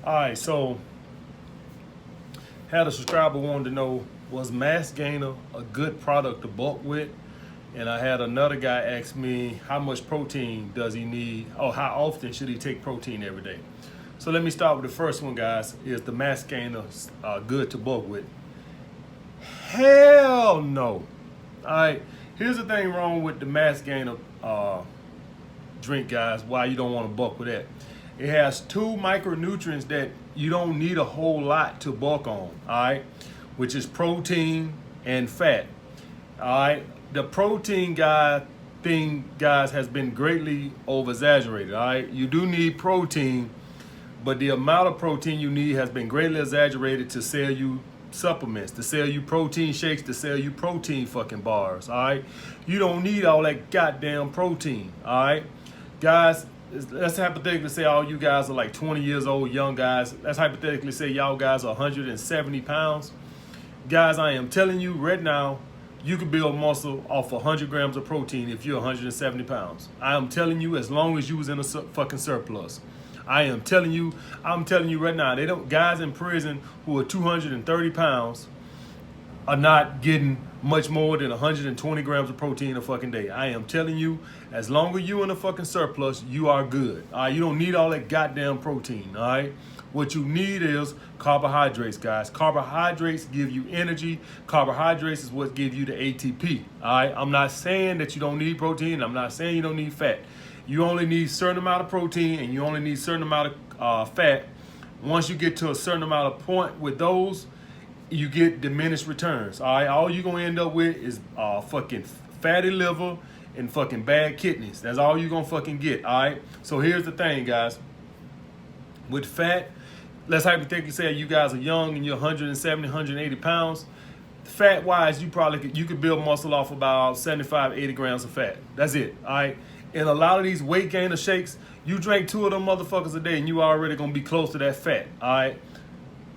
All right, so had a subscriber wanted to know, was Mass Gainer a good product to bulk with? And I had another guy ask me, how much protein does he need, or how often should he take protein every day? So let me start with the first one, guys. Is the Mass Gainer good to bulk with? Hell no. All right, here's the thing wrong with the Mass Gainer drink, guys, why you don't want to bulk with that. It has 2 micronutrients that you don't need a whole lot to bulk on, all right, which is protein and fat. All right, the protein thing, guys, has been greatly over exaggerated. All right, you do need protein, but the amount of protein you need has been greatly exaggerated to sell you supplements, to sell you protein shakes, to sell you protein fucking bars. All right, you don't need all that goddamn protein. All right, guys, let's hypothetically say all you guys are like 20 years old, young guys. Let's hypothetically say y'all guys are 170 pounds. Guys, I am telling you right now, you can build muscle off 100 grams of protein if you're 170 pounds. I am telling you, as long as you was in a fucking surplus. I'm telling you right now, they don't, guys in prison who are 230 pounds are not getting much more than 120 grams of protein a fucking day. I am telling you, as long as you in a fucking surplus, you are good. All right, you don't need all that goddamn protein. All right, what you need is carbohydrates, guys. Carbohydrates give you energy. Carbohydrates is what give you the ATP. All right, I'm not saying that you don't need protein. I'm not saying you don't need fat. You only need a certain amount of protein and you only need a certain amount of fat. Once you get to a certain amount of point with those, you get diminished returns. All right, all you're gonna end up with is fucking fatty liver and fucking bad kidneys. That's all you're gonna fucking get. All right, so here's the thing, guys. With fat, let's hypothetically say you guys are young and you're 170, 180 pounds. Fat wise, you could build muscle off about 75, 80 grams of fat. That's it. All right. And a lot of these weight gainer shakes, you drink 2 of them motherfuckers a day and you already gonna be close to that fat. All right.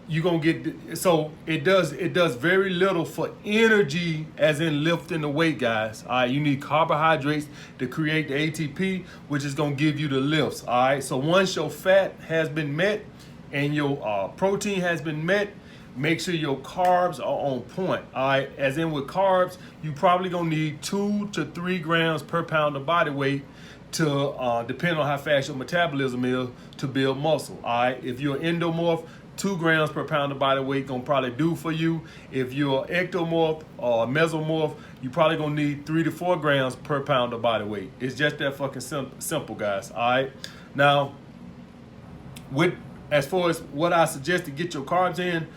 You're gonna get, so it does very little for energy, as in lifting the weight, guys. All right, you need carbohydrates to create the ATP, which is gonna give you the lifts. All right, so once your fat has been met and your protein has been met, make sure your carbs are on point. All right, as in with carbs, you probably gonna need 2 to 3 grams per pound of body weight to depend on how fast your metabolism is to build muscle. All right, if you're endomorph, 2 grams per pound of body weight gonna probably do for you. If you're ectomorph or mesomorph, you probably gonna need 3 to 4 grams per pound of body weight. It's just that fucking simple, guys. All right. Now, as far as what I suggest to get your carbs in,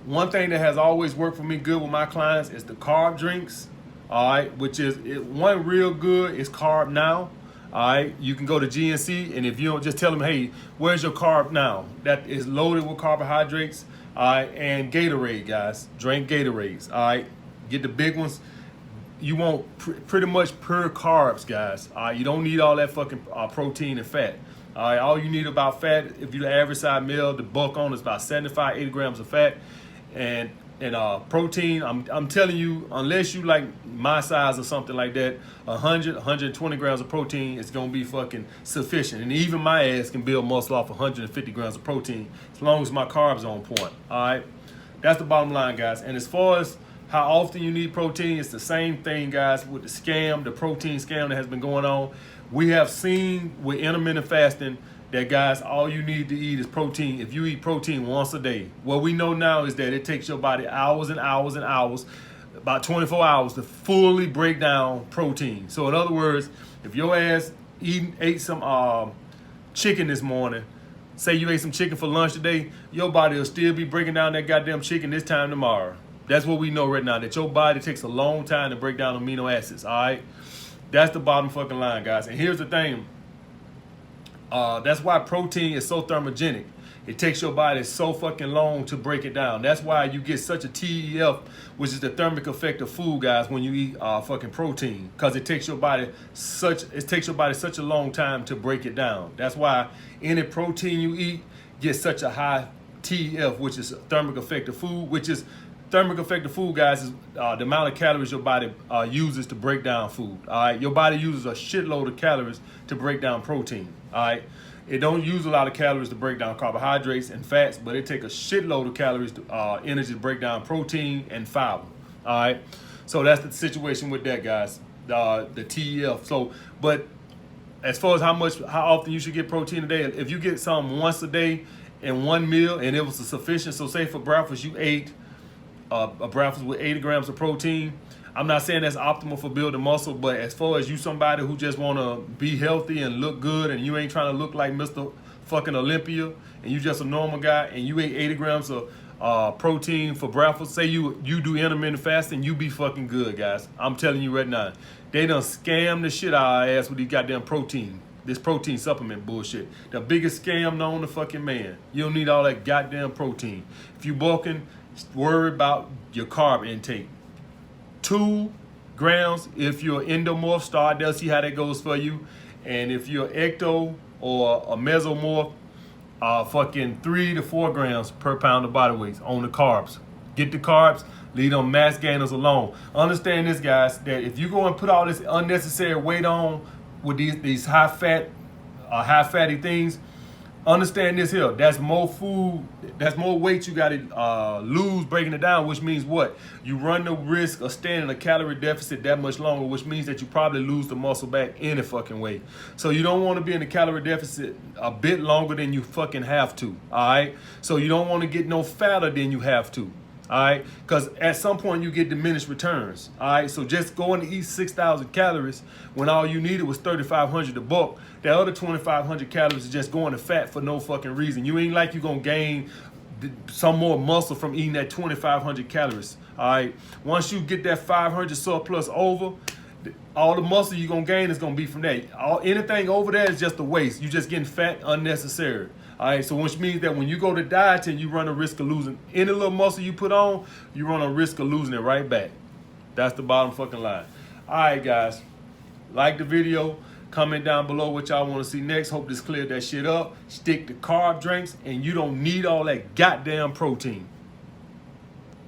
one thing that has always worked for me good with my clients is the carb drinks. All right, which is one real good is Carb Now. All right, you can go to GNC, and if you don't, just tell them, hey, where's your Carb Now? That is loaded with carbohydrates. All right, and Gatorade, guys. Drink Gatorades. All right, get the big ones. You want pretty much pure carbs, guys. All right, you don't need all that fucking protein and fat. All right, all you need about fat, if you're the average size male, the bulk on is about 75, 80 grams of fat. And protein, I'm telling you, unless you like my size or something like that, 100, 120 grams of protein is going to be fucking sufficient. And even my ass can build muscle off 150 grams of protein as long as my carbs are on point. All right, that's the bottom line, guys. And as far as how often you need protein, it's the same thing, guys, with the protein scam that has been going on. We have seen with intermittent fasting that, guys, all you need to eat is protein. If you eat protein once a day, what we know now is that it takes your body hours and hours and hours, about 24 hours, to fully break down protein. So in other words, if your ass ate some chicken this morning, say you ate some chicken for lunch today, your body will still be breaking down that goddamn chicken this time tomorrow. That's what we know right now, that your body takes a long time to break down amino acids, all right? That's the bottom fucking line, guys. And here's the thing. That's why protein is so thermogenic. It takes your body so fucking long to break it down. That's why you get such a TEF, which is the thermic effect of food, guys, when you eat fucking protein, because it takes your body such a long time to break it down. That's why any protein you eat gets such a high TEF, which is thermic effect of food, thermic effect of food, guys, is the amount of calories your body uses to break down food. All right, your body uses a shitload of calories to break down protein. All right, It don't use a lot of calories to break down carbohydrates and fats, but it take a shitload of calories, energy to break down protein and fiber. All right, so that's the situation with that, guys. The TEF. So, but as far as how often you should get protein a day, if you get some once a day in one meal and it was sufficient. So, say for breakfast you ate a breakfast with 80 grams of protein. I'm not saying that's optimal for building muscle, but as far as you somebody who just want to be healthy and look good, and you ain't trying to look like Mr. fucking Olympia, and you just a normal guy, and you ate 80 grams of protein for breakfast, say you do intermittent fasting, you be fucking good, guys. I'm telling you right now. They done scam the shit out of our ass with these goddamn protein. This protein supplement bullshit. The biggest scam known to fucking man. You don't need all that goddamn protein. If you bulking, worry about your carb intake. 2 grams if you're endomorph. Start there, see how that goes for you. And if you're ecto or a mesomorph, fucking 3 to 4 grams per pound of body weight on the carbs. Get the carbs, leave them mass gainers alone. Understand this, guys, that if you go and put all this unnecessary weight on with these high fatty things, understand this here. That's more food, that's more weight you gotta lose breaking it down, which means what? You run the risk of staying in a calorie deficit that much longer, which means that you probably lose the muscle back any fucking way. So you don't want to be in a calorie deficit a bit longer than you fucking have to, all right? So you don't want to get no fatter than you have to, all right? Because at some point you get diminished returns, all right? So just going to eat 6,000 calories when all you needed was 3,500 to bulk. That other 2,500 calories is just going to fat for no fucking reason. You ain't like you gonna gain some more muscle from eating that 2,500 calories, all right? Once you get that 500 surplus over, all the muscle you're gonna gain is gonna be from that. Anything over there is just a waste. You're just getting fat unnecessary. All right, so which means that when you go to dieting, you run a risk of losing any little muscle you put on, you run a risk of losing it right back. That's the bottom fucking line. All right, guys, like the video, comment down below what y'all want to see next. Hope this cleared that shit up. Stick to carb drinks, and you don't need all that goddamn protein.